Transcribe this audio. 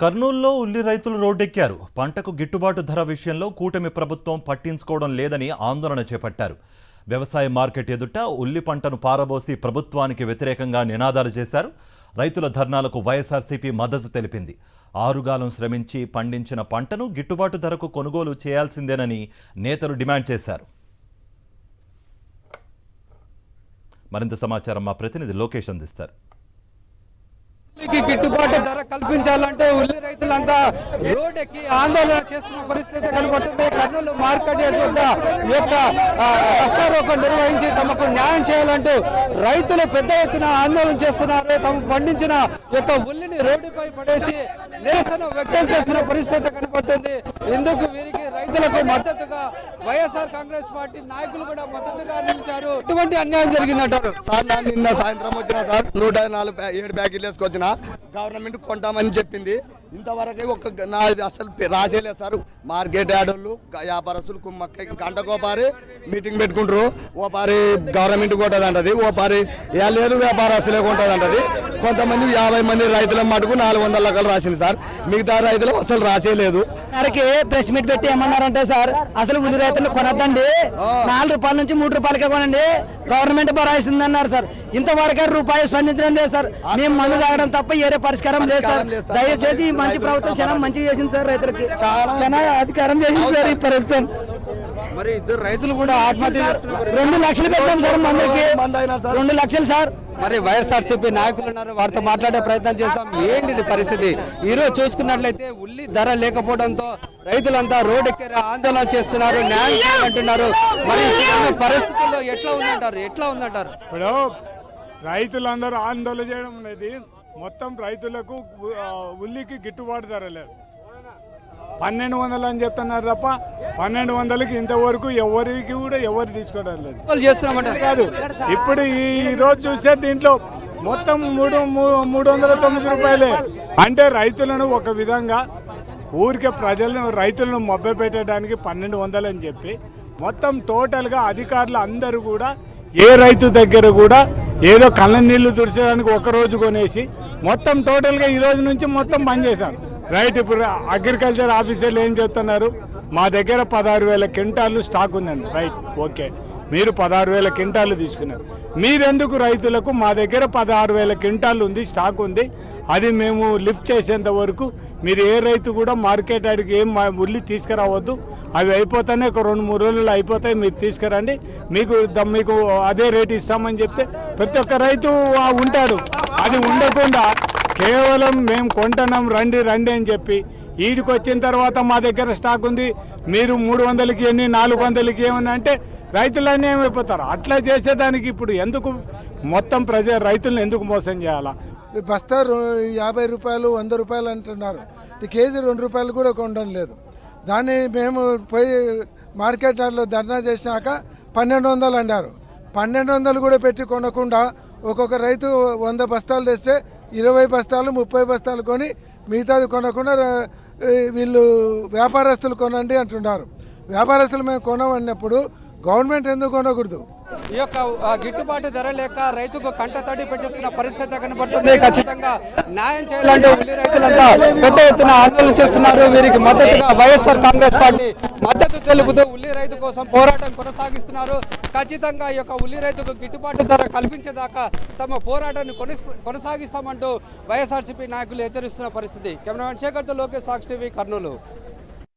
కర్నూలులో ఉల్లి రైతులు రోడ్డెక్కారు. పంటకు గిట్టుబాటు ధర విషయంలో కూటమి ప్రభుత్వం పట్టించుకోవడం లేదని ఆందోళన చేపట్టారు. వ్యవసాయ మార్కెట్ ఎదుట ఉల్లి పంటను పారబోసి ప్రభుత్వానికి వ్యతిరేకంగా నినాదాలు చేశారు. రైతుల ధర్నాలకు వైఎస్ఆర్సీపీ మద్దతు తెలిపింది. ఆరుగాలం శ్రమించి పండించిన పంటను గిట్టుబాటు ధరకు కొనుగోలు చేయాల్సిందేనని నేతలు డిమాండ్ చేశారు. మరింత సమాచారం మా ప్రతినిధి లోకేష్ అందిస్తారు. గిట్టుబాటు ధర కల్పించాలంటే ఉల్లి రైతులంతా రోడ్ ఎక్కి ఆందోళన చేస్తున్న పరిస్థితి కనబడుతుంది. కర్నూలు మార్కెట్ వద్ద ఈ యొక్క రస్తారోకో నిర్వహించి తమకు న్యాయం చేయాలంటూ రైతులు పెద్ద ఎత్తున ఆందోళన చేస్తున్నారు. తమకు పండించిన యొక్క ఉల్లిని రోడ్డుపై పడేసి నిరసన వ్యక్తం చేస్తున్న పరిస్థితి కనబడుతుంది. ఇందుకు వీరికి రైతులకు మద్దతుగా వైఎస్ఆర్ కాంగ్రెస్ పార్టీ నాయకులు కూడా మద్దతుగా నిలిచారు. ఇటువంటి అన్యాయం జరిగిందంటారు. సార్ నిన్న సాయంత్రం వచ్చిన సార్ 107 ప్యాకెట్లు వేసుకొచ్చిన గవర్నమెంట్ కొంటామని చెప్పింది. ఇంతవరకు అసలు రాసేలేదు సార్. మార్కెట్ యార్డులు వ్యాపారస్తులు గంటకో పారి మీటింగ్ పెట్టుకుంటారు. ఓ పారి గవర్నమెంట్ కొంటదంటది, ఓ పారి లేదు వ్యాపారస్తులే కొంటదంటది. కొంతమంది 50 మంది రైతుల మటుకు 400 లెక్కలు రాసింది సార్. మిగతా రైతులు అసలు రాసేలేదు. ప్రెస్ మీట్ పెట్టి ఏమన్నారంటే సార్, అసలు ఉల్లి రైతులు కొనద్దండి, 4 రూపాయల నుంచి 3 రూపాయలకే కొనండి, గవర్నమెంట్ బరాయిస్తుంది అన్నారు సార్. ఇంతవరకే రూపాయి స్పందించడం లేదు సార్. మేము మందు తాగడం తప్ప ఏరే పరిష్కారం లేదు సార్. దయచేసి మంచి ప్రభుత్వం చాలా మంచి చేసింది సార్. రైతులకి చాలా అధికారం చేసింది సార్ ఈ ప్రభుత్వం. మరి ఇద్దరు రైతులు కూడా ఆత్మహత్య 2 లక్షలు పెట్టాం సార్, మందికి 2 లక్షలు సార్. మరి వైఎస్ఆర్సీపీ నాయకులు ఉన్నారు, వారితో మాట్లాడే ప్రయత్నం చేశాం. ఏంటి పరిస్థితి? ఈ రోజు చూసుకున్నట్లయితే ఉల్లి ధర లేకపోవడంతో రైతులంతా రోడ్డు ఎక్కి ఆందోళన చేస్తున్నారు, న్యాయం చేయాలంటున్నారు. మరి పరిస్థితుల్లో ఎట్లా ఉందంటారు? ఇప్పుడు రైతులందరూ ఆందోళన చేయడం అనేది మొత్తం రైతులకు ఉల్లికి గిట్టుబాటు ధర లేదు. 1200 అని చెప్తున్నారు తప్ప 1200కి ఇంతవరకు ఎవరికి కూడా ఎవరు తీసుకోవడం లేదు కాదు. ఇప్పుడు ఈ రోజు చూసే దీంట్లో మొత్తం 309 రూపాయలే. అంటే రైతులను ఒక విధంగా ఊరికే రైతులను మభ్య పెట్టడానికి 1200 అని చెప్పి మొత్తం టోటల్గా అధికారులు అందరూ కూడా ఏ రైతు దగ్గర కూడా ఏదో కళ్ళ నీళ్లు తుడిచడానికి ఒకరోజు కొనేసి మొత్తం టోటల్గా ఈ రోజు నుంచి మొత్తం బంద్ చేశారు. రైట్. ఇప్పుడు అగ్రికల్చర్ ఆఫీసర్లు ఏం చెప్తున్నారు, మా దగ్గర 16,000 క్వింటాళ్ళు స్టాక్ ఉందండి. రైట్, ఓకే, మీరు 16,000 క్వింటాళ్ళు తీసుకున్నారు. మీరెందుకు రైతులకు మా దగ్గర 16,000 క్వింటాళ్ళు ఉంది, స్టాక్ ఉంది, అది మేము లిఫ్ట్ చేసేంత వరకు మీరు ఏ రైతు కూడా మార్కెట్ యార్డ్కి ఏం ఉల్లి తీసుకురావద్దు, అవి అయిపోతానే ఒక 2-3 రోజులు అయిపోతాయి, మీరు తీసుకురండి, మీకు అదే రేటు ఇస్తామని చెప్తే ప్రతి ఒక్క రైతు ఉంటాడు. అది ఉండకుండా కేవలం మేము కొంటున్నాం రండి అని చెప్పి ఈడికి వచ్చిన తర్వాత మా దగ్గర స్టాక్ ఉంది, మీరు 300కి ఎన్ని 400కి ఏమన్నా అంటే రైతులన్నీ ఏమైపోతారు. అట్లా చేసేదానికి ఇప్పుడు ఎందుకు మొత్తం రైతులను ఎందుకు మోసం చేయాలా? బస్తా 50 రూపాయలు 100 రూపాయలు అంటున్నారు. ఈ కేజీ 2 రూపాయలు కూడా కొనడం లేదు. దాన్ని మేము పోయి మార్కెట్ యార్డ్లో ధర్నా చేసినాక 1200 అన్నారు. 1200 కూడా పెట్టి కొనకుండా ఒక్కొక్క రైతు 100 బస్తాలు తెస్తే 20 బస్తాలు 30 బస్తాలు కొని మిగతాది కొనకుండా వీళ్ళు వ్యాపారస్తులు కొనండి అంటున్నారు. వ్యాపారస్తులు మేము కొనమన్నప్పుడు గవర్నమెంట్ ఎందుకు కొనకూడదు? ఈ యొక్క గిట్టుబాటు ధర లేక రైతుకు కంట తడి పెట్టిస్తున్న పరిస్థితి కనబడుతుంది. ఖచ్చితంగా న్యాయం చేయాలంటే ఉల్లి రైతులంతా పెద్ద ఎత్తున ఆందోళన చేస్తున్నారు. వీరికి మద్దతుగా వైఎస్ఆర్ కాంగ్రెస్ పార్టీ మద్దతు తెలుపుతూ ఉల్లి రైతు కోసం పోరాటం కొనసాగిస్తున్నారు. ఖచ్చితంగా ఈ యొక్క ఉల్లి రైతుకు గిట్టుబాటు ధర కల్పించేదాకా తమ పోరాటాన్ని కొనసాగిస్తామంటూ వైఎస్ఆర్సీపీ నాయకులు హెచ్చరిస్తున్న పరిస్థితి. కెమెరామెన్ శేఖర్తో లోకేష్, సాక్షి టీవీ, కర్నూలు.